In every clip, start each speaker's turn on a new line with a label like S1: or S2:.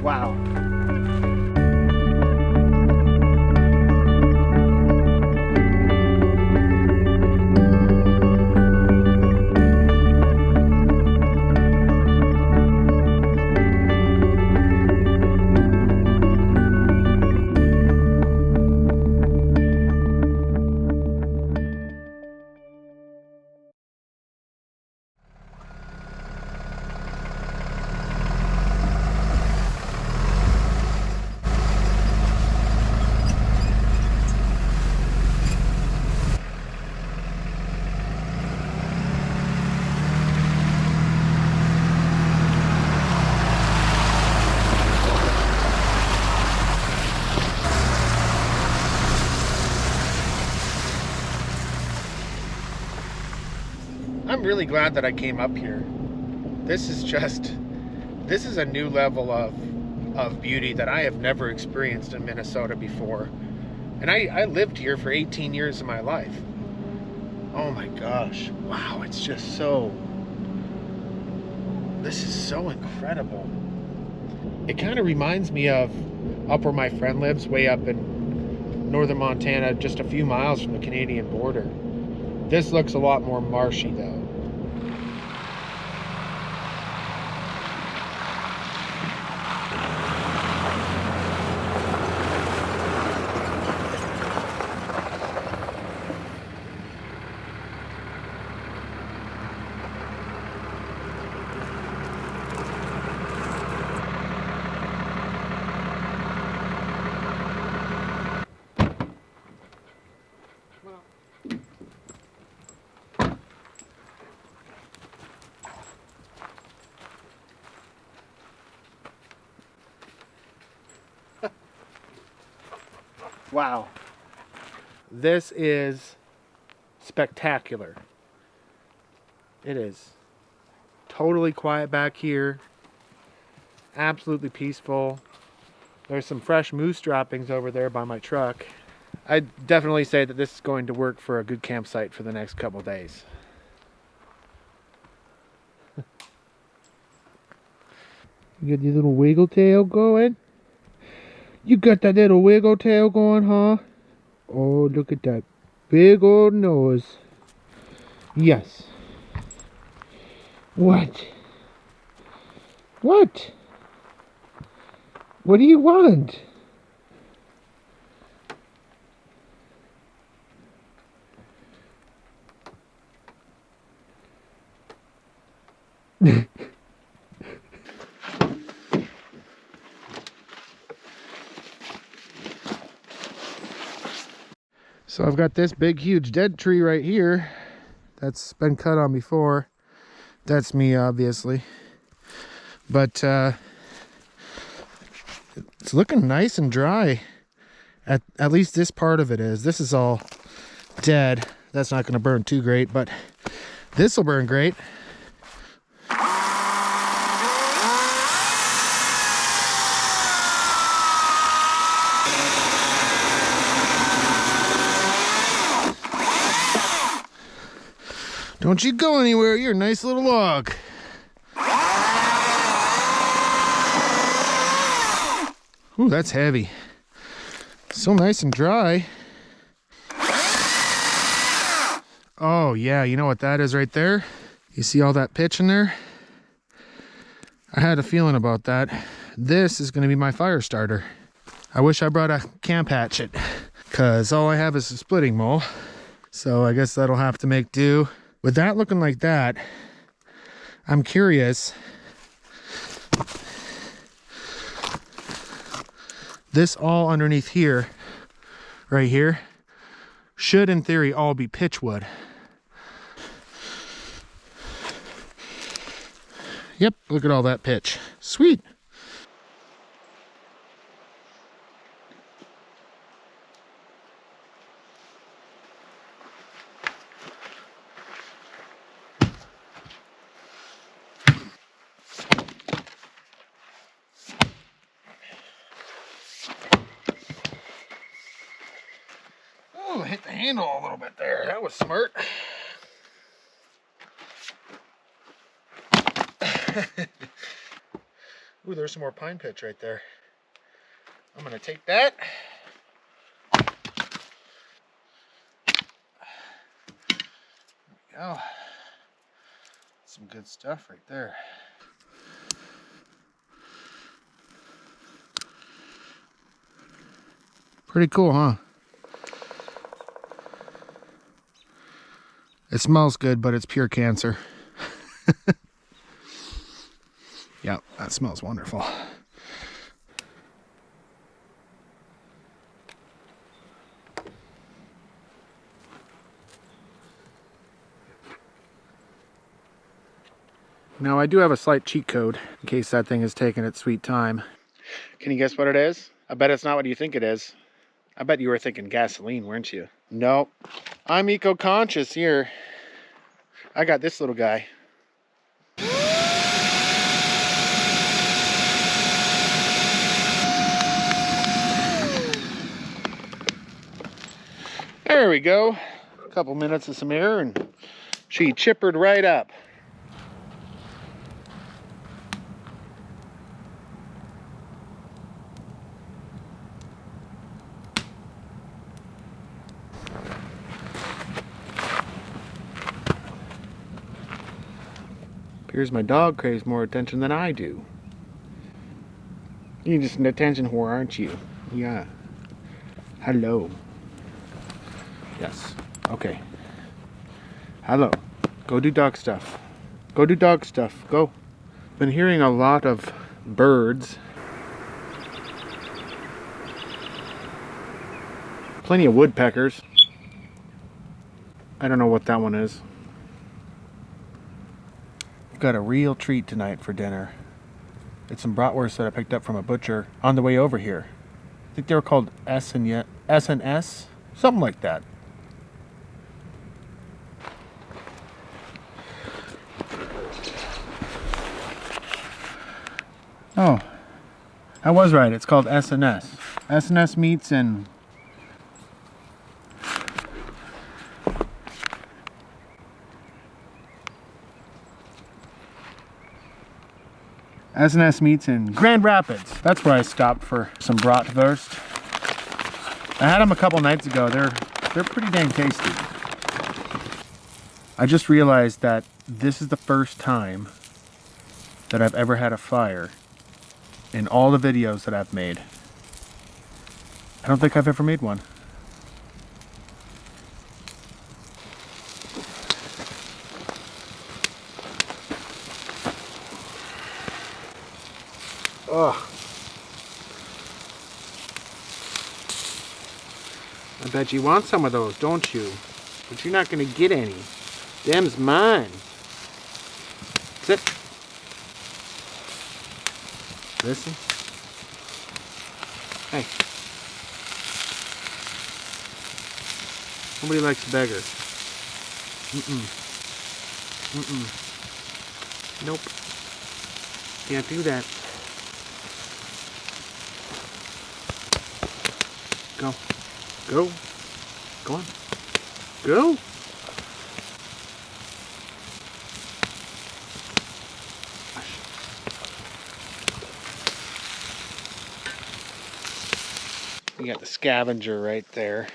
S1: Wow. I'm really glad that I came up here. This is a new level of beauty that I have never experienced in Minnesota before. And I lived here for 18 years of my life. Oh my gosh, wow, it's just this is so incredible. It kind of reminds me of up where my friend lives, way up in northern Montana, just a few miles from the Canadian border. This looks a lot more marshy though. Wow. This is spectacular. It is totally quiet back here. Absolutely peaceful. There's some fresh moose droppings over there by my truck. I'd definitely say that this is going to work for a good campsite for the next couple days. You got your little wiggle tail going? You got that little wiggle tail going, huh? Oh, look at that big old nose. Yes. What? What? What do you want? So I've got this big huge dead tree right here that's been cut on before. That's me, obviously, but it's looking nice and dry. At least this part of it is. This is all dead. That's not going to burn too great, but this will burn great. Don't you go anywhere, you're a nice little log. Ooh, that's heavy. So nice and dry. Oh yeah, you know what that is right there? You see all that pitch in there? I had a feeling about that. This is gonna be my fire starter. I wish I brought a camp hatchet, cause all I have is a splitting mold. So I guess that'll have to make do. With that looking like that, I'm curious. This all underneath here, right here, should in theory all be pitchwood. Yep, look at all that pitch. Sweet. Ooh, hit the handle a little bit there. That was smart. Ooh, there's some more pine pitch right there. I'm gonna take that. There we go. Some good stuff right there. Pretty cool, huh? It smells good, but it's pure cancer. Yep, that smells wonderful. Now, I do have a slight cheat code in case that thing is taking its sweet time. Can you guess what it is? I bet it's not what you think it is. I bet you were thinking gasoline, weren't you? Nope. I'm eco-conscious here. I got this little guy. There we go. A couple minutes of some air and she chippered right up. Appears my dog craves more attention than I do. You're just an attention whore, aren't you? Yeah. Hello. Yes. Okay. Hello. Go do dog stuff. Go do dog stuff. Go. Been hearing a lot of birds. Plenty of woodpeckers. I don't know what that one is. I've got a real treat tonight for dinner. It's some bratwurst that I picked up from a butcher on the way over here. I think they were called S&S? Something like that. Oh, I was right. It's called S&S. S&S meats and S&S meats in Grand Rapids. That's where I stopped for some bratwurst. I had them a couple nights ago. They're pretty dang tasty. I just realized that this is the first time that I've ever had a fire in all the videos that I've made. I don't think I've ever made one. Ugh. I bet you want some of those, don't you? But you're not gonna get any. Them's mine. Sit. Listen. Hey. Nobody likes a beggar. Nope. Can't do that. Go. Go. Go on. Go. You got the scavenger right there.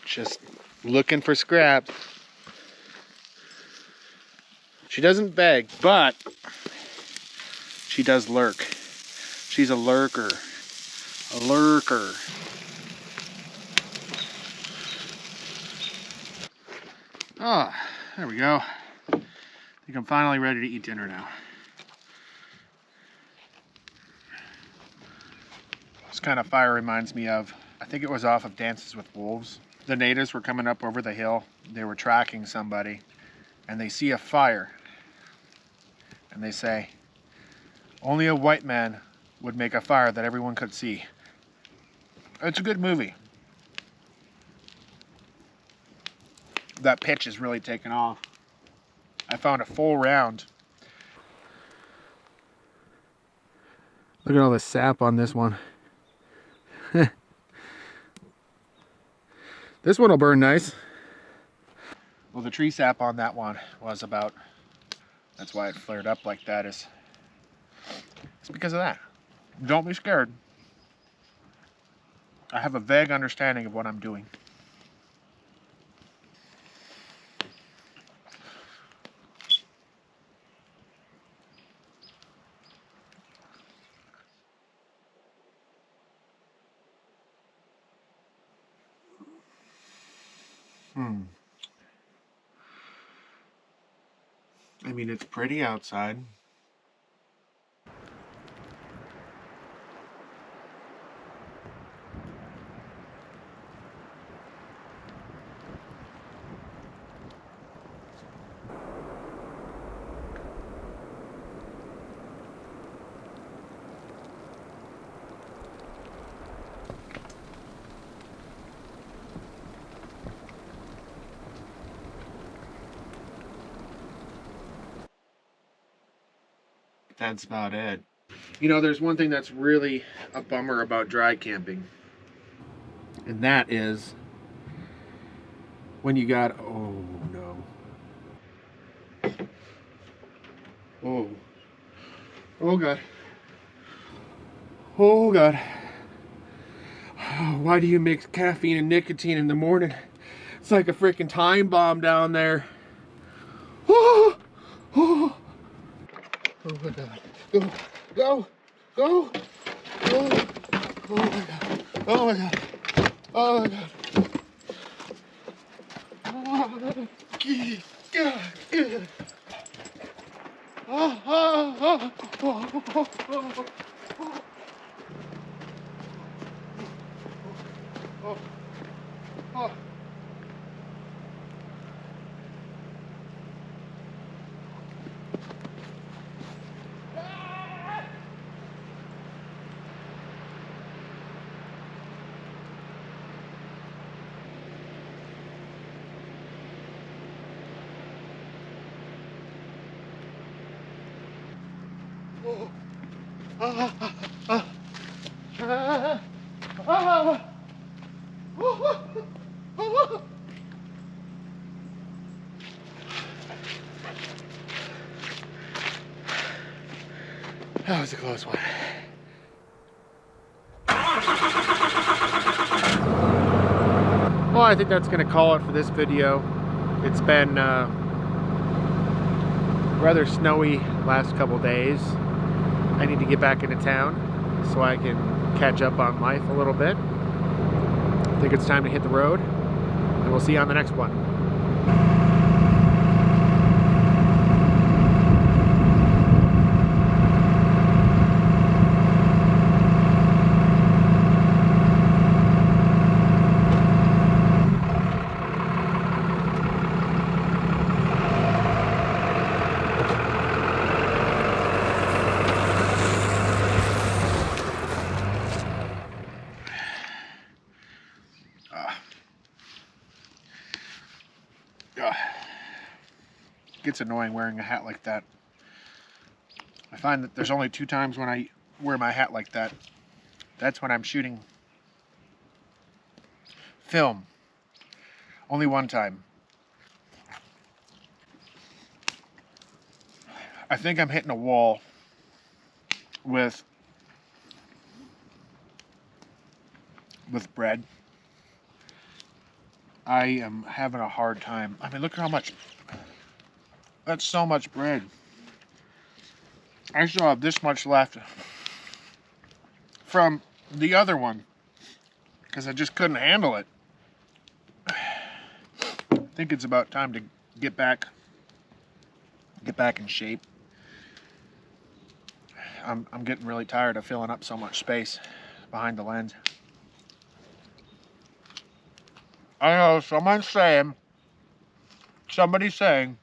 S1: Just looking for scraps. She doesn't beg, but she does lurk. She's a lurker. A lurker. Oh, there we go. I think I'm finally ready to eat dinner now. This kind of fire reminds me of, I think it was off of Dances with Wolves. The natives were coming up over the hill. They were tracking somebody and they see a fire. And they say, only a white man would make a fire that everyone could see. It's a good movie. That pitch is really taken off. I found a full round. Look at all the sap on this one. This one will burn nice. Well, the tree sap on that one was about, that's why it flared up like that, it's because of that. Don't be scared. I have a vague understanding of what I'm doing. I mean, it's pretty outside. That's about it. You know, there's one thing that's really a bummer about dry camping. And that is when you got, oh no. Oh. Oh God. Oh God. Why do you mix caffeine and nicotine in the morning? It's like a freaking time bomb down there. Oh, oh. Oh my God. Go, go, go, go. Oh my God. Oh my God. Oh my God. Oh, God. Oh, oh, oh, oh, oh, oh, oh, oh. That was a close one. Well, I think that's going to call it for this video. It's been rather snowy last couple days. I need to get back into town so I can catch up on life a little bit. I think it's time to hit the road, and we'll see you on the next one. It gets annoying wearing a hat like that. I find that there's only 2 times when I wear my hat like that. That's when I'm shooting film. Only 1 time. I think I'm hitting a wall with bread. I am having a hard time. I mean, look at how much. That's so much bread. I still have this much left from the other one because I just couldn't handle it. I think it's about time to get back in shape. I'm getting really tired of filling up so much space behind the lens. I know somebody's saying,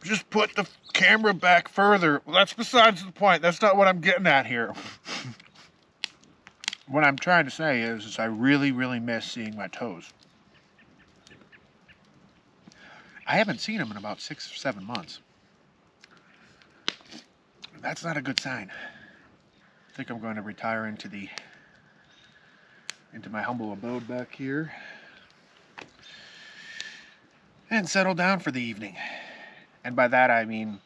S1: just put the camera back further. Well, that's besides the point. That's not what I'm getting at here. What I'm trying to say is I really, really miss seeing my toes. I haven't seen them in about 6 or 7 months. That's not a good sign. I think I'm going to retire into the into my humble abode back here and settle down for the evening. And by that I mean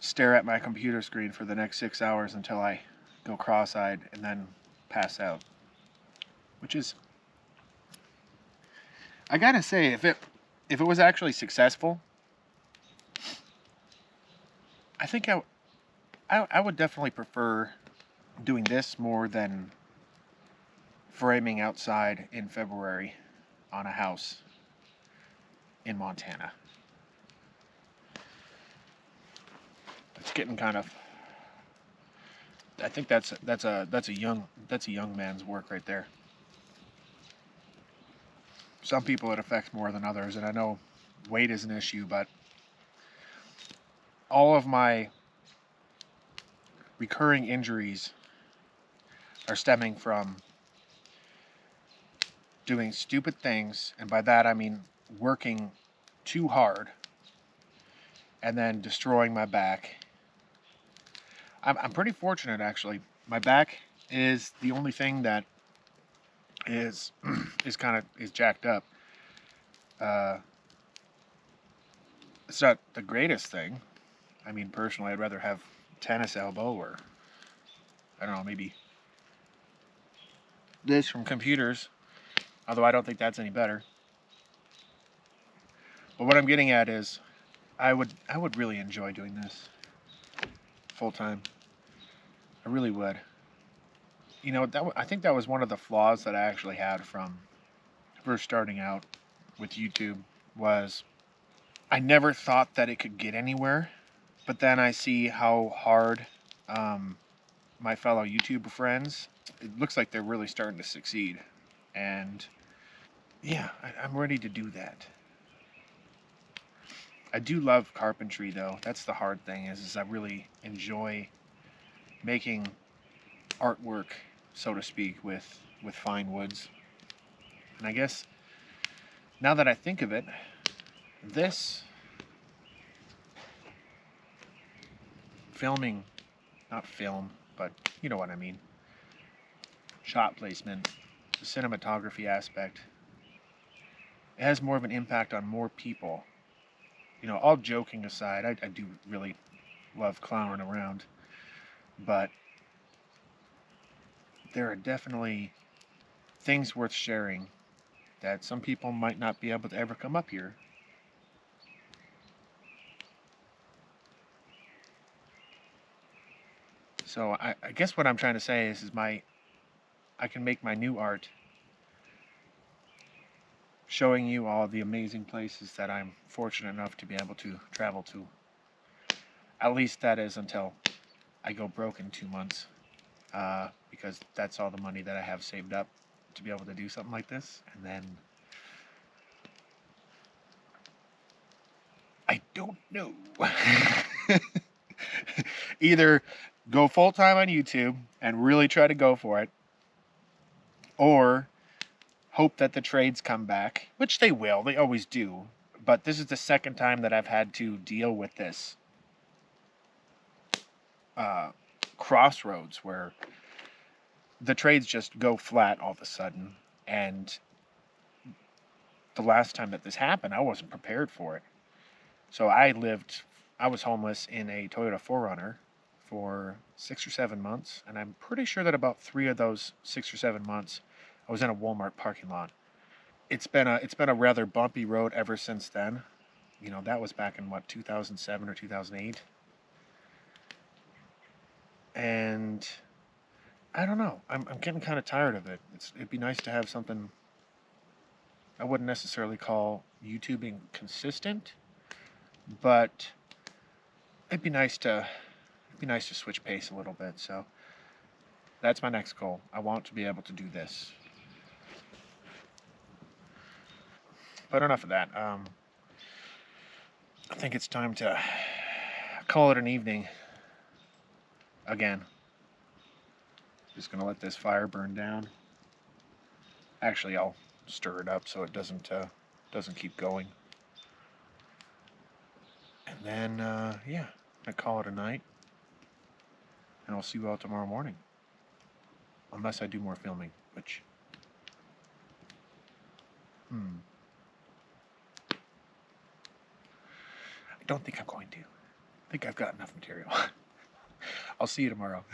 S1: stare at my computer screen for the next 6 hours until I go cross-eyed and then pass out. Which is, I gotta say, if it was actually successful, I think I would definitely prefer doing this more than framing outside in February on a house in Montana. It's getting kind of, I think that's a young man's work right there. Some people it affects more than others, and I know weight is an issue, but all of my recurring injuries are stemming from doing stupid things, and by that I mean working too hard and then destroying my back. I'm pretty fortunate, actually. My back is the only thing that is is jacked up. It's not the greatest thing. I mean, personally, I'd rather have tennis elbow or, I don't know, maybe this from computers, although I don't think that's any better. But what I'm getting at is I would really enjoy doing this full time. I really would. You know, I think that was one of the flaws that I actually had from first starting out with YouTube was I never thought that it could get anywhere, but then I see how hard my fellow YouTuber friends, it looks like they're really starting to succeed. And yeah, I'm ready to do that. I do love carpentry, though. That's the hard thing is I really enjoy making artwork, so to speak, with fine woods. And I guess now that I think of it, this filming, not film, but you know what I mean, shot placement, the cinematography aspect, it has more of an impact on more people. You know, all joking aside, I do really love clowning around, but there are definitely things worth sharing that some people might not be able to ever come up here. So I guess what I'm trying to say is I can make my new art showing you all the amazing places that I'm fortunate enough to be able to travel to. At least that is until I go broke in 2 months, because that's all the money that I have saved up to be able to do something like this. And then I don't know. Either go full time on YouTube and really try to go for it, or hope that the trades come back, which they will, they always do. But this is the second time that I've had to deal with this crossroads where the trades just go flat all of a sudden. And the last time that this happened, I wasn't prepared for it. So I was homeless in a Toyota 4Runner for 6 or 7 months, and I'm pretty sure that about 3 of those 6 or 7 months I was in a Walmart parking lot. It's been a rather bumpy road ever since then. You know, that was back in what, 2007 or 2008. And I don't know. I'm getting kind of tired of it. It'd be nice to have something I wouldn't necessarily call YouTubing consistent, but it'd be nice to switch pace a little bit. So that's my next goal. I want to be able to do this. But enough of that. I think it's time to call it an evening again. Just gonna let this fire burn down. Actually, I'll stir it up so it doesn't keep going. And then yeah, I call it a night, and I'll see you all tomorrow morning. Unless I do more filming, which... I don't think I'm going to. I think I've got enough material. I'll see you tomorrow.